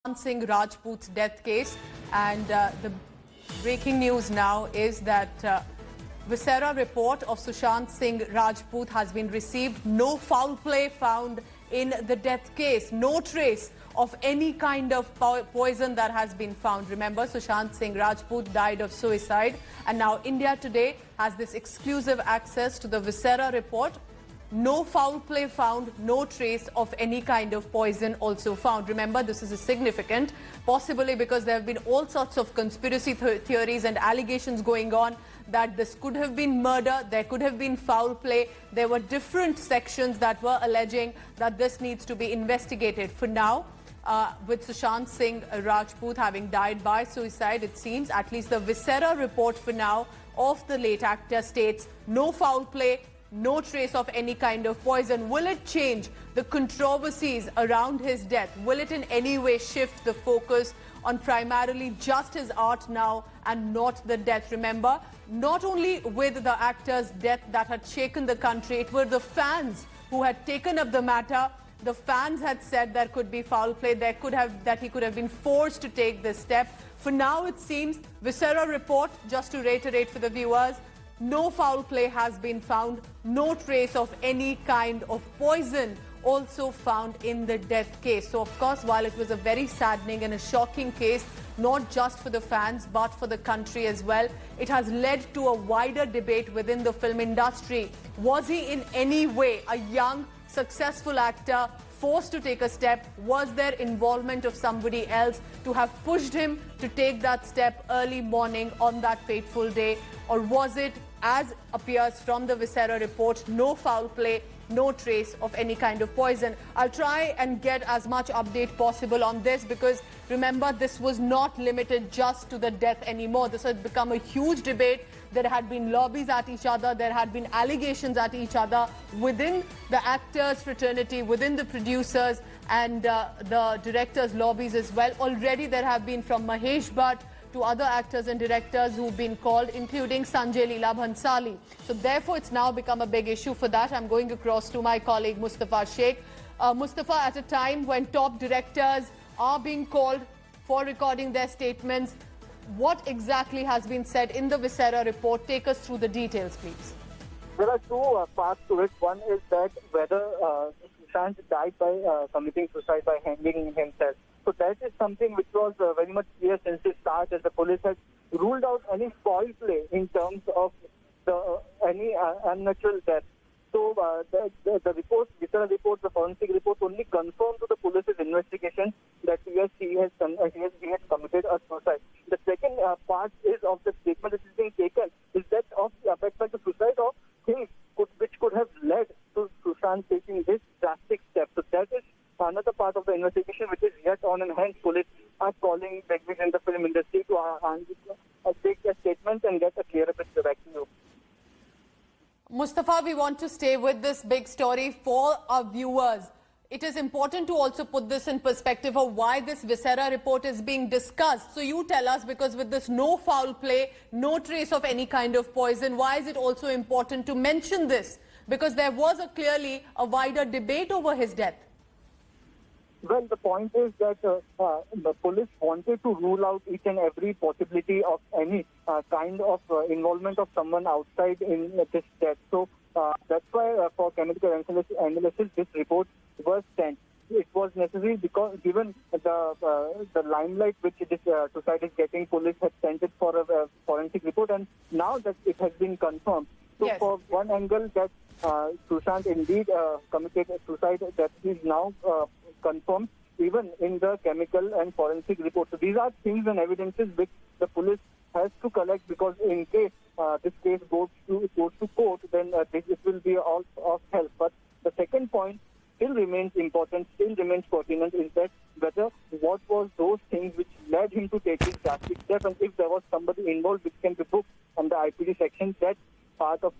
Sushant Singh Rajput's death case, and the breaking news now is that Viscera report of Sushant Singh Rajput has been received. No foul play found in the death case. No trace of any kind of poison that has been found. Remember, Sushant Singh Rajput died of suicide, and now India Today has this exclusive access to the Viscera report. No foul play found, no trace of any kind of poison also found. Remember, this is significant, possibly because there have been all sorts of conspiracy theories and allegations going on that this could have been murder, there could have been foul play. There were different sections that were alleging that this needs to be investigated. For now, with Sushant Singh Rajput having died by suicide, it seems, at least the Viscera report for now of the late actor states no foul play, no trace of any kind of poison. Will it change the controversies around his death? Will it in any way shift the focus on primarily just his art now and not the death? Remember, not only with the actor's death that had shaken the country, it were the fans who had taken up the matter. The fans had said there could be foul play, that he could have been forced to take this step. For now, it seems, Viscera report, just to reiterate for the viewers, no foul play has been found, no trace of any kind of poison also found in the death case. So, of course, while it was a very saddening and a shocking case, not just for the fans but for the country as well, it has led to a wider debate within the film industry. Was he in any way a young, successful actor forced to take a step? Was there involvement of somebody else to have pushed him to take that step early morning on that fateful day? Or was it, as appears from the Viscera report, no foul play, no trace of any kind of poison? I'll try and get as much update possible on this, because remember, this was not limited just to the death anymore. This had become a huge debate. There had been lobbies at each other, there had been allegations at each other within the actors' fraternity, within the producers and the directors' lobbies as well. Already there have been, from Mahesh Bhatt to other actors and directors who've been called, including Sanjay Leela Bhansali. So therefore, it's now become a big issue. For that, I'm going across to my colleague Mustafa Sheikh. Mustafa, at a time when top directors are being called for recording their statements, what exactly has been said in the Viscera report? Take us through the details, please. There are two parts to it. One is that whether Sushant died by committing suicide by hanging himself. So that is something which was very much clear since the start, as the police had ruled out any foul play in terms of any unnatural death. So the report, Viscera report, the forensic report only confirmed to the police's investigation that yes, he has committed a suicide. The second part is of the statement that is being taken is that of the abetment to suicide of things which could have led to Sushant taking this drastic step. So that is another part of the investigation which is yet on, and hence police are calling bigwigs in the film industry to take a statement and get a clearer picture. Back to you. Mustafa, we want to stay with this big story for our viewers. It is important to also put this in perspective of why this Viscera report is being discussed. So you tell us, because with this no foul play, no trace of any kind of poison, why is it also important to mention this? Because there was clearly a wider debate over his death. Well, the point is that the police wanted to rule out each and every possibility of any kind of involvement of someone outside in this death. So that's why for chemical analysis, this report was sent. It was necessary because given the limelight which this suicide is getting, police had sent it for a forensic report, and now that it has been confirmed. So yes, for one angle that Sushant indeed committed suicide, that is now confirmed even in the chemical and forensic report. So these are things and evidences which the police has to collect, because in case this case goes to court, then it will be all of help. But the second point still remains important, still remains pertinent, is that whether what was those things which led him to take this drastic step, and if there was somebody involved which can be booked on the IPD section, that part of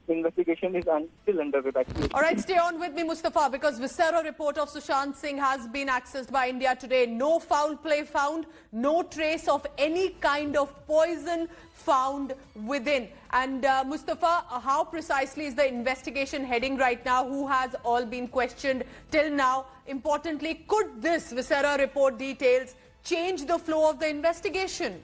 investigation is still underway. All right, stay on with me, Mustafa, because Viceroy report of Sushant Singh has been accessed by India today. No foul play found, no trace of any kind of poison found within. And Mustafa, how precisely is the investigation heading right now? Who has all been questioned till now? Importantly, could this Viceroy report details change the flow of the investigation?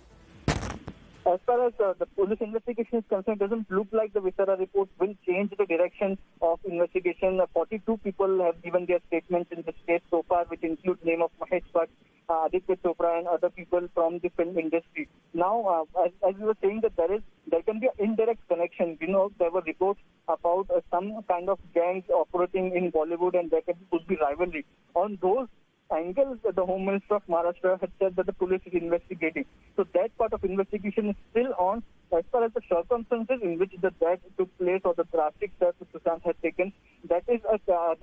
As far as the police investigation is concerned, it doesn't look like the Viceroy report will change the direction of investigation. 42 people have given their statements in this case so far, which include name of Mahesh Bhatt, Aditya Chopra and other people from the film industry. Now, as we were saying, that there can be an indirect connection. You know, there were reports about some kind of gangs operating in Bollywood, and there could be rivalry. On those angles, the Home Minister of Maharashtra had said that the police is investigating. So that part of investigation is still on. As far as the circumstances in which the death took place or the drastic steps that Sushant had taken, that is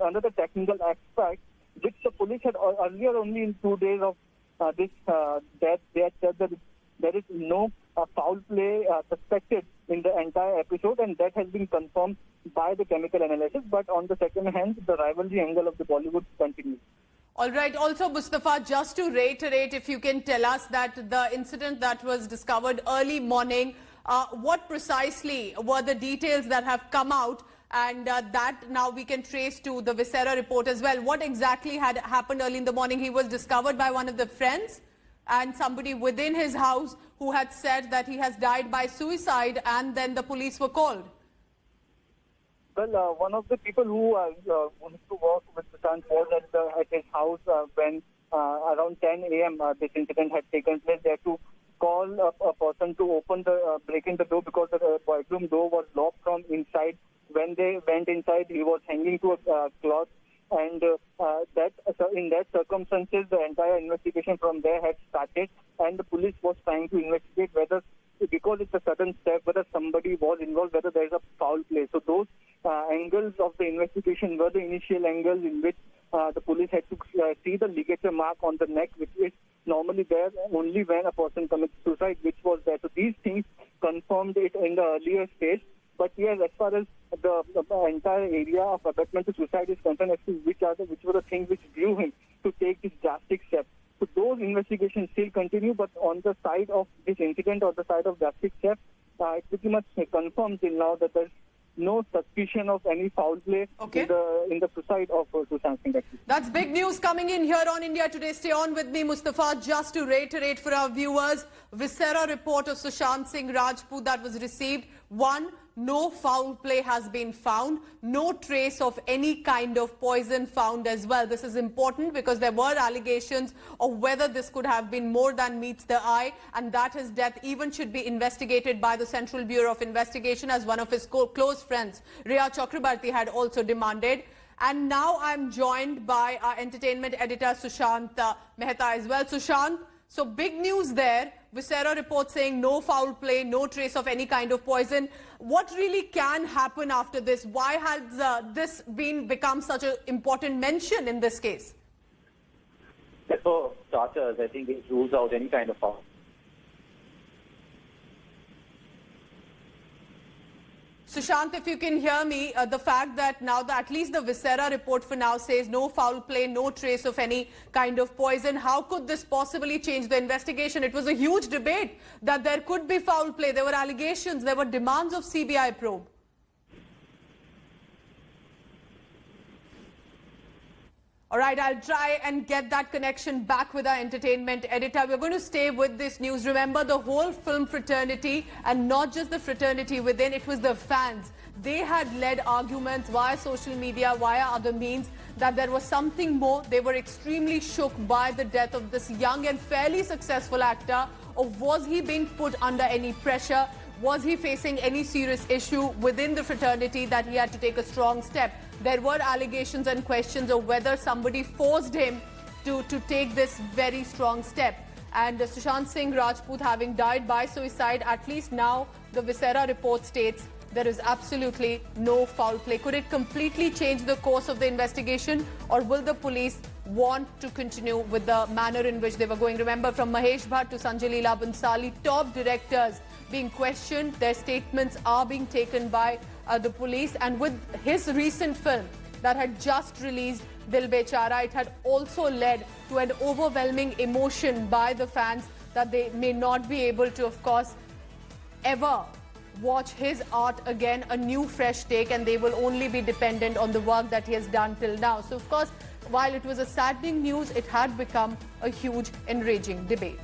another technical aspect which the police had earlier, only in 2 days of this death, they had said that there is no foul play suspected in the entire episode, and that has been confirmed by the chemical analysis. But on the second hand, the rivalry angle of the Bollywood continues. All right. Also, Mustafa, just to reiterate, if you can tell us that the incident that was discovered early morning, what precisely were the details that have come out, and that now we can trace to the Viceroy report as well. What exactly had happened early in the morning? He was discovered by one of the friends and somebody within his house who had said that he has died by suicide, and then the police were called. Well, one of the people who wanted to work with Sushant was at his house when around 10 a.m. This incident had taken place. They had to call a person to break in the door because the bedroom door was locked from inside. When they went inside, he was hanging to a cloth, and in that circumstances, the entire investigation from there had started, and the police was trying to investigate whether, because it's a sudden step, whether somebody was involved, whether there is a foul play. So those angles of the investigation were the initial angles in which the police had to see the ligature mark on the neck, which is normally there only when a person commits suicide, which was there. So these things confirmed it in the earlier stage. But yes, as far as the entire area of abetment to suicide is concerned, as to which were the things which drew him to take this drastic step. So those investigations still continue, but on the side of this incident or the side of drastic step, it's pretty much confirmed till now that there's no suspicion of any foul play in the suicide of Sushant Singh. That's big news coming in here on India Today. Stay on with me, Mustafa. Just to reiterate for our viewers, Viceroy report of Sushant Singh Rajput that was received. 1. No foul play has been found. No trace of any kind of poison found as well. This is important because there were allegations of whether this could have been more than meets the eye, and that his death even should be investigated by the Central Bureau of Investigation, as one of his close friends, Riya Chakrabarti, had also demanded. And now I'm joined by our entertainment editor, Sushant Mehta, as well. Sushant, so big news there. Viceroy report saying no foul play, no trace of any kind of poison. What really can happen after this? Why has this become such an important mention in this case? For starters, I think it rules out any kind of foul. Sushant, if you can hear me, the fact that now at least the Viceroy report for now says no foul play, no trace of any kind of poison. How could this possibly change the investigation? It was a huge debate that there could be foul play. There were allegations, there were demands of CBI probe. All right, I'll try and get that connection back with our entertainment editor. We're going to stay with this news. Remember, the whole film fraternity, and not just the fraternity within, it was the fans. They had led arguments via social media, via other means, that there was something more. They were extremely shook by the death of this young and fairly successful actor. Or was he being put under any pressure? Was he facing any serious issue within the fraternity that he had to take a strong step? There were allegations and questions of whether somebody forced him to take this very strong step. And Sushant Singh Rajput having died by suicide, at least now the Viceroy report states there is absolutely no foul play. Could it completely change the course of the investigation, or will the police want to continue with the manner in which they were going? Remember, from Mahesh Bhatt to Sanjay Leela Bhansali, top directors being questioned, their statements are being taken by the police. And with his recent film that had just released, Dil Bechara, it had also led to an overwhelming emotion by the fans that they may not be able to, of course, ever watch his art again, a new fresh take, and they will only be dependent on the work that he has done till now. So, of course, while it was a saddening news, it had become a huge, enraging debate.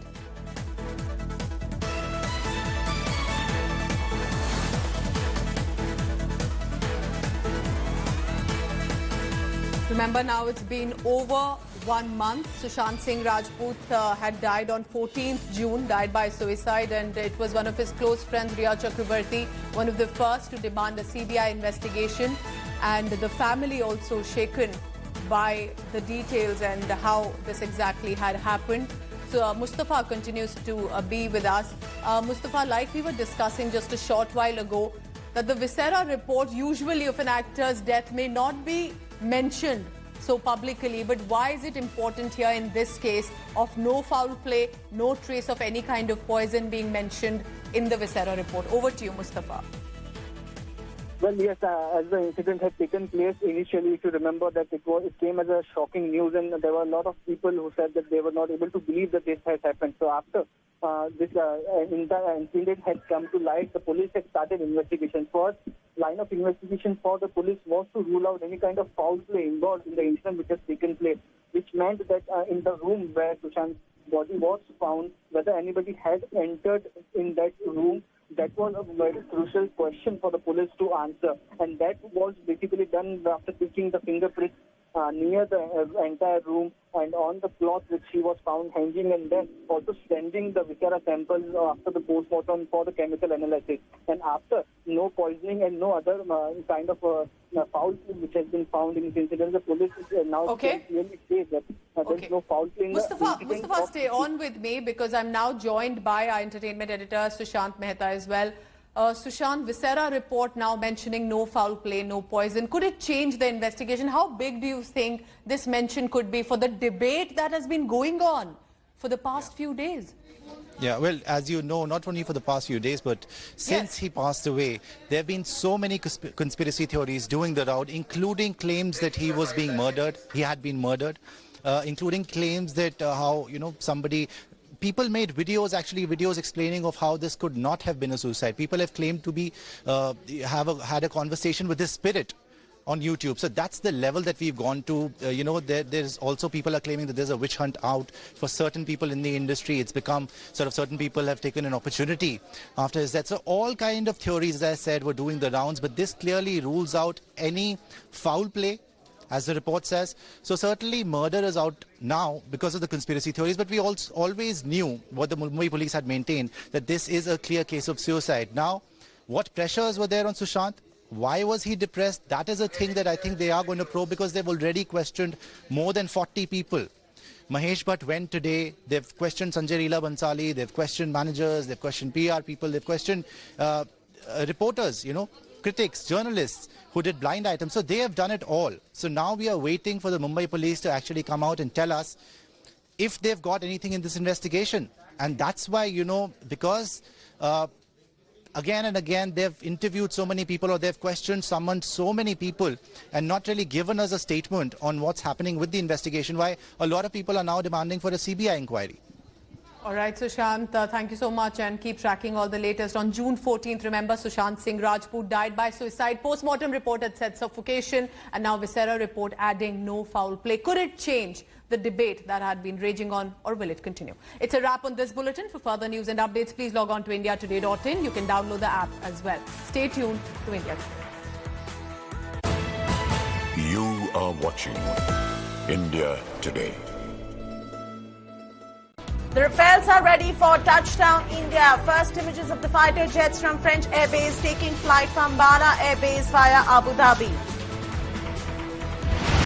Remember, now it's been over 1 month. Sushant Singh Rajput had died on 14th June, died by suicide, and it was one of his close friends, Rhea Chakrabarti, one of the first to demand a CBI investigation, and the family also shaken by the details and how this exactly had happened. So Mustafa continues to be with us. Mustafa, like we were discussing just a short while ago, that the Viscera report usually of an actor's death may not be mentioned so publicly, but why is it important here in this case of no foul play, no trace of any kind of poison being mentioned in the Viscera report? Over to you, Mustafa. Well, yes, as the incident had taken place initially, if you remember that it came as a shocking news, and there were a lot of people who said that they were not able to believe that this had happened. So after this incident had come to light, the police had started investigation. First line of investigation for the police was to rule out any kind of foul play involved in the incident which has taken place, which meant that in the room where Sushant's body was found, whether anybody had entered in that room, that was a very crucial question for the police to answer. And that was basically done after taking the fingerprints near the entire room and on the cloth which he was found hanging, and then also sending the Viscera samples after the postmortem for the chemical analysis. And after no poisoning and no other kind of foul play which has been found in this incident, the police now clearly say that there is no foul play. Mustafa, stay on with me, because I'm now joined by our entertainment editor Sushant Mehta as well. Sushant, Viscera report now mentioning no foul play, no poison. Could it change the investigation? How big do you think this mention could be for the debate that has been going on for the past few days? Yeah, well, as you know, not only for the past few days, but since he passed away, there have been so many conspiracy theories doing the round, including claims that he was being murdered, he had been murdered, including claims that people made videos explaining of how this could not have been a suicide. People have claimed to be had a conversation with his spirit on YouTube. So that's the level that we've gone to. There's also people are claiming that there's a witch hunt out for certain people in the industry. It's become sort of certain people have taken an opportunity after his death. So all kind of theories, as I said, were doing the rounds. But this clearly rules out any foul play, as the report says. So certainly murder is out now because of the conspiracy theories, but we also always knew what the Mumbai police had maintained, that this is a clear case of suicide. Now, what pressures were there on Sushant? Why was he depressed? That is a thing that I think they are going to probe, because they've already questioned more than 40 people. Mahesh Bhatt went today. They've questioned Sanjay Leela Bhansali. They've questioned managers. They've questioned PR people. They've questioned reporters, critics, journalists who did blind items. So they have done it all. So now we are waiting for the Mumbai police to actually come out and tell us if they've got anything in this investigation. And that's why, because again and again they've interviewed so many people, or they've questioned so many people, and not really given us a statement on what's happening with the investigation, why a lot of people are now demanding for a CBI inquiry. All right, Sushant, thank you so much, and keep tracking all the latest. On June 14th, remember, Sushant Singh Rajput died by suicide. Postmortem report had said suffocation, and now Viscera report adding no foul play. Could it change the debate that had been raging on, or will it continue? It's a wrap on this bulletin. For further news and updates, please log on to indiatoday.in. You can download the app as well. Stay tuned to India Today. You are watching India Today. The Rafales are ready for touchdown India. First images of the fighter jets from French airbase taking flight from Bala Airbase via Abu Dhabi.